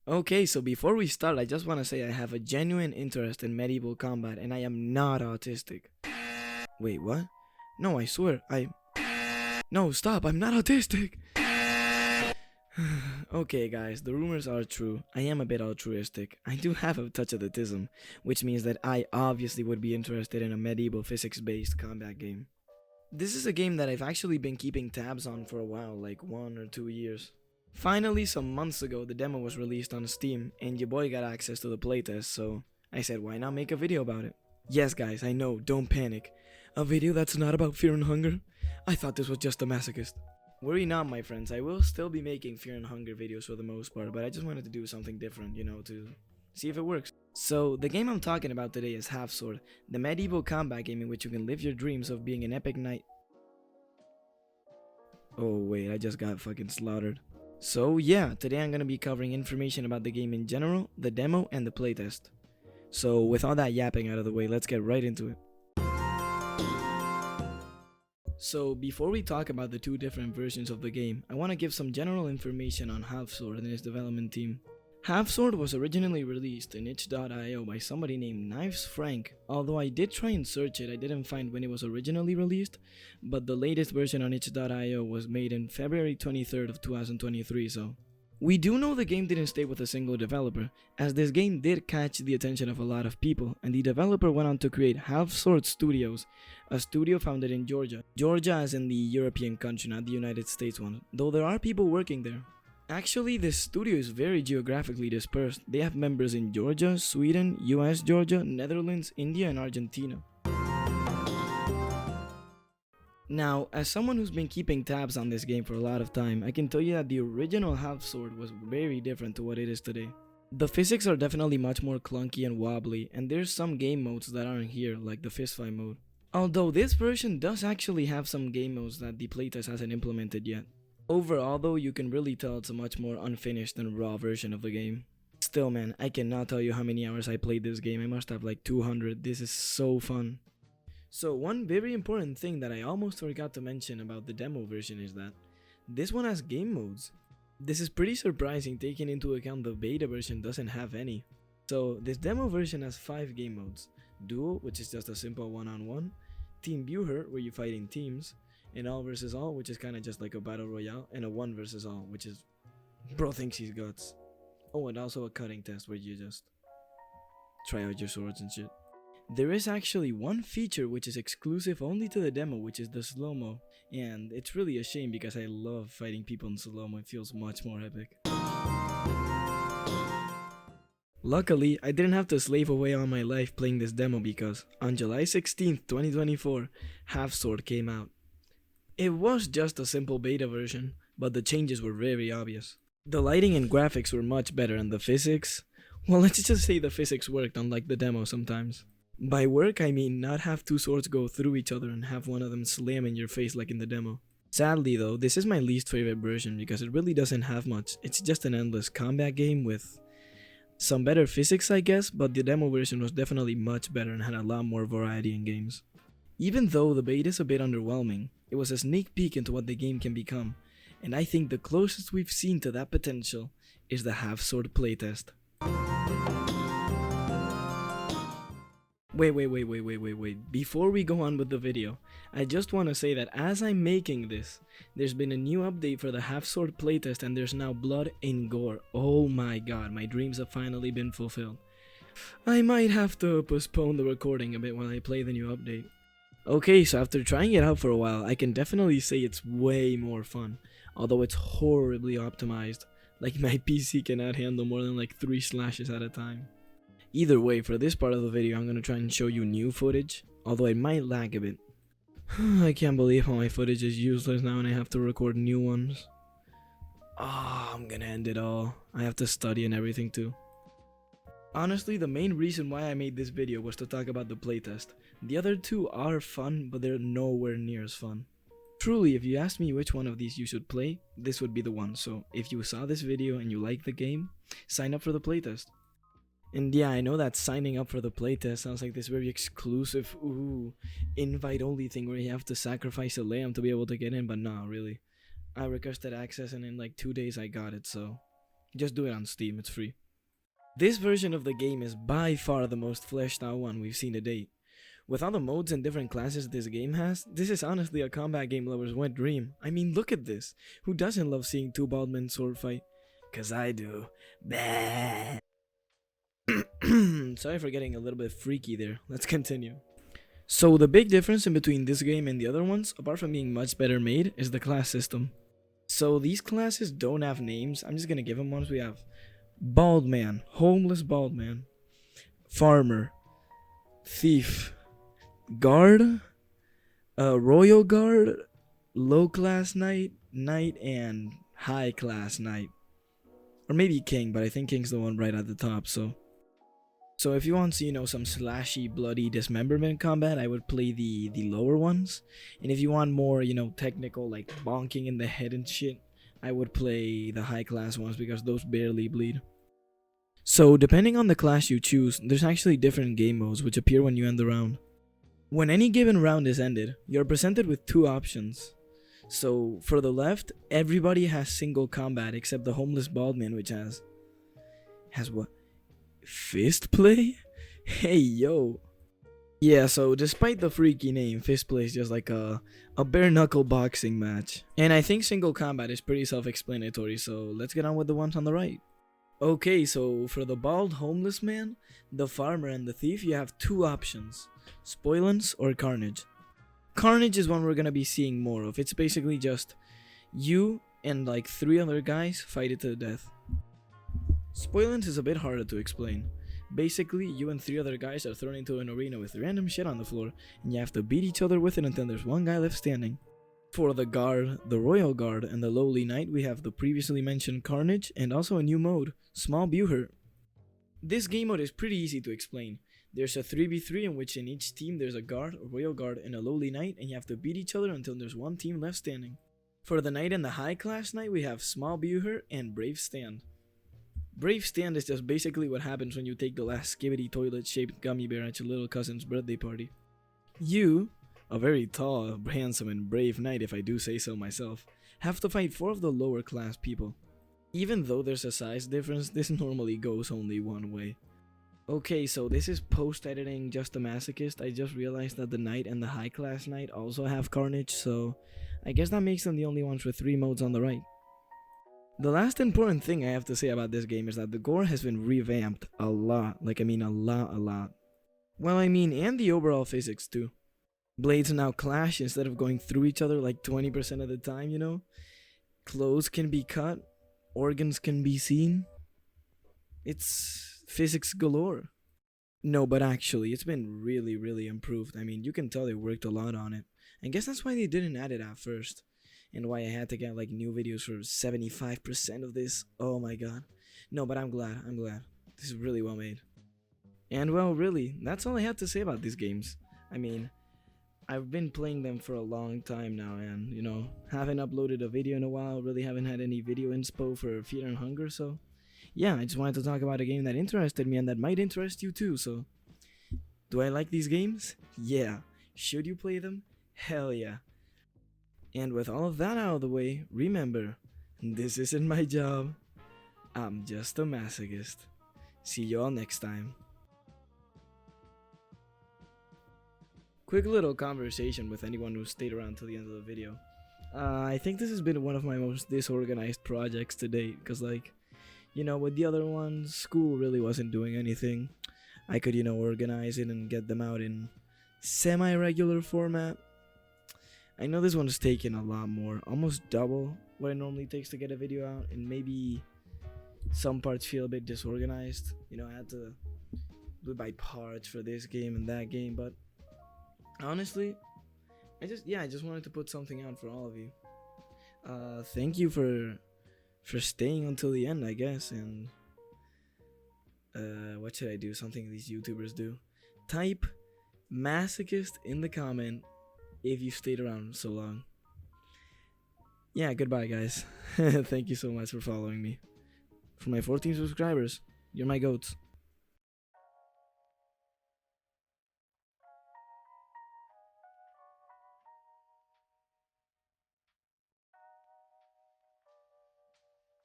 Okay, so before we start, I just want to say I have a genuine interest in medieval combat and I am not autistic. Wait, what? No, I swear, No, stop, I'm not autistic! Okay, guys, the rumors are true. I am a bit altruistic. I do have a touch of autism, which means that I obviously would be interested in a medieval physics based combat game. This is a game that I've actually been keeping tabs on for a while, like 1 or 2 years. Finally, some months ago, the demo was released on Steam, and your boy got access to the playtest, so I said, why not make a video about it? Yes, guys, I know, don't panic. A video that's not about fear and hunger? I thought this was just a masochist. Worry not, my friends, I will still be making fear and hunger videos for the most part, but I just wanted to do something different, to see if it works. So, the game I'm talking about today is Half Sword, the medieval combat game in which you can live your dreams of being an epic knight. Oh wait, I just got fucking slaughtered. So yeah, today I'm gonna be covering information about the game in general, the demo, and the playtest. So with all that yapping out of the way, let's get right into it. So before we talk about the two different versions of the game, I want to give some general information on Half Sword and its development team. Half Sword was originally released in itch.io by somebody named Knives Frank. Although I did try and search it, I didn't find when it was originally released, but the latest version on itch.io was made in February 23rd of 2023, so we do know the game didn't stay with a single developer, as this game did catch the attention of a lot of people, and the developer went on to create Half Sword Studios, a studio founded in Georgia. Georgia as in the European country, not the United States one, though there are people working there. Actually, this studio is very geographically dispersed. They have members in Georgia, Sweden, US, Georgia, Netherlands, India, and Argentina. Now, as someone who's been keeping tabs on this game for a lot of time, I can tell you that the original Half Sword was very different to what it is today. The physics are definitely much more clunky and wobbly, and there's some game modes that aren't here, like the fistfight mode. Although this version does actually have some game modes that the playtest hasn't implemented yet. Overall though, you can really tell it's a much more unfinished and raw version of the game. Still man, I cannot tell you how many hours I played this game. I must have like 200. This is so fun. So one very important thing that I almost forgot to mention about the demo version is that this one has game modes. This is pretty surprising taking into account the beta version doesn't have any. So this demo version has 5 game modes. Duo, which is just a simple one-on-one. Team Viewer, where you fight in teams. And all versus all, which is kind of just like a battle royale, and a one versus all, which is bro thinks he's guts. Oh, and also a cutting test where you just try out your swords and shit. There is actually one feature which is exclusive only to the demo, which is the slow-mo, and it's really a shame because I love fighting people in slow-mo. It feels much more epic. Luckily, I didn't have to slave away all my life playing this demo because on July 16th, 2024, Half Sword came out. It was just a simple beta version, but the changes were very obvious. The lighting and graphics were much better, and the physics, well, let's just say the physics worked unlike the demo sometimes. By work, I mean not have two swords go through each other and have one of them slam in your face like in the demo. Sadly though, this is my least favorite version because it really doesn't have much. It's just an endless combat game with some better physics, I guess, but the demo version was definitely much better and had a lot more variety in games. Even though the beta is a bit underwhelming, it was a sneak peek into what the game can become, and I think the closest we've seen to that potential is the Half Sword playtest. Wait. Before we go on with the video, I just want to say that as I'm making this, there's been a new update for the Half Sword playtest and there's now blood and gore. Oh my god, my dreams have finally been fulfilled. I might have to postpone the recording a bit while I play the new update. Okay, so after trying it out for a while, I can definitely say it's way more fun, although it's horribly optimized, like my PC cannot handle more than like 3 slashes at a time. Either way, for this part of the video, I'm gonna try and show you new footage, although it might lag a bit. I can't believe how my footage is useless now and I have to record new ones. I'm gonna end it all. I have to study and everything too. Honestly, the main reason why I made this video was to talk about the playtest. The other two are fun, but they're nowhere near as fun. Truly, if you asked me which one of these you should play, this would be the one, so if you saw this video and you like the game, sign up for the playtest. And yeah, I know that signing up for the playtest sounds like this very exclusive, invite only thing where you have to sacrifice a lamb to be able to get in, but nah, really. I requested access and in like 2 days I got it, so Just do it on Steam, it's free. This version of the game is by far the most fleshed out one we've seen to date. With all the modes and different classes this game has, this is honestly a combat game lover's wet dream. I mean, look at this. Who doesn't love seeing two bald men sword fight? Cause I do. Bah. Sorry for getting a little bit freaky there. Let's continue. So the big difference in between this game and the other ones, apart from being much better made, is the class system. So these classes don't have names. I'm just gonna give them ones. We have Bald Man, Homeless Bald Man, Farmer, Thief, Guard, Royal Guard, Low Class Knight, Knight, and High Class Knight. Or maybe King, but I think King's the one right at the top, so if you want to, some slashy, bloody dismemberment combat, I would play the lower ones. And if you want more, technical, like bonking in the head and shit, I would play the high class ones because those barely bleed. So depending on the class you choose, there's actually different game modes which appear when you end the round. When any given round is ended, you're presented with two options. So for the left, everybody has single combat except the homeless bald man, which has what? Fist play? Hey yo. Yeah, so despite the freaky name, fist play is just like a bare knuckle boxing match. And I think single combat is pretty self-explanatory, so let's get on with the ones on the right. Okay, so for the bald homeless man, the farmer, and the thief, you have two options: Spoilance or Carnage. Carnage is one we're gonna be seeing more of. It's basically just you and like 3 other guys fight it to the death. Spoilance is a bit harder to explain. Basically, you and 3 other guys are thrown into an arena with random shit on the floor, and you have to beat each other with it until there's one guy left standing. For the guard, the royal guard, and the lowly knight, we have the previously mentioned Carnage, and also a new mode, Small Buher. This game mode is pretty easy to explain. There's a 3v3 in which in each team there's a guard, a royal guard, and a lowly knight, and you have to beat each other until there's one team left standing. For the knight and the high class knight, we have Small Buher and Brave Stand. Brave Stand is just basically what happens when you take the last skibbity toilet shaped gummy bear at your little cousin's birthday party. You, a very tall, handsome, and brave knight if I do say so myself, have to fight 4 of the lower class people. Even though there's a size difference, this normally goes only one way. Okay, so this is post-editing Just a Masochist. I just realized that the knight and the high class knight also have Carnage, so I guess that makes them the only ones with 3 modes on the right. The last important thing I have to say about this game is that the gore has been revamped a lot. Like, I mean a lot. Well, I mean, and the overall physics too. Blades now clash instead of going through each other like 20% of the time, Clothes can be cut. Organs can be seen. It's physics galore. No, but actually, it's been really improved. I mean, you can tell they worked a lot on it. I guess that's why they didn't add it at first. And why I had to get like new videos for 75% of this. Oh my god. No, but I'm glad. This is really well made. And well, really, that's all I had to say about these games. I mean, I've been playing them for a long time now, and haven't uploaded a video in a while, really haven't had any video inspo for Fear and Hunger, so yeah, I just wanted to talk about a game that interested me and that might interest you too. So do I like these games? Yeah. Should you play them? Hell yeah. And with all of that out of the way, remember, this isn't my job. I'm just a masochist. See you all next time. Quick little conversation with anyone who stayed around till the end of the video. I think this has been one of my most disorganized projects to date, because with the other ones, school really wasn't doing anything. I could, organize it and get them out in semi-regular format. I know this one's taken a lot more, almost double what it normally takes to get a video out, and maybe some parts feel a bit disorganized. I had to do it by parts for this game and that game, but honestly, I just wanted to put something out for all of you. Thank you for staying until the end, I guess, and what should I do? Something these YouTubers do. Type masochist in the comment if you stayed around so long. Yeah, goodbye guys. Thank you so much for following me. For my 14 subscribers, you're my goats.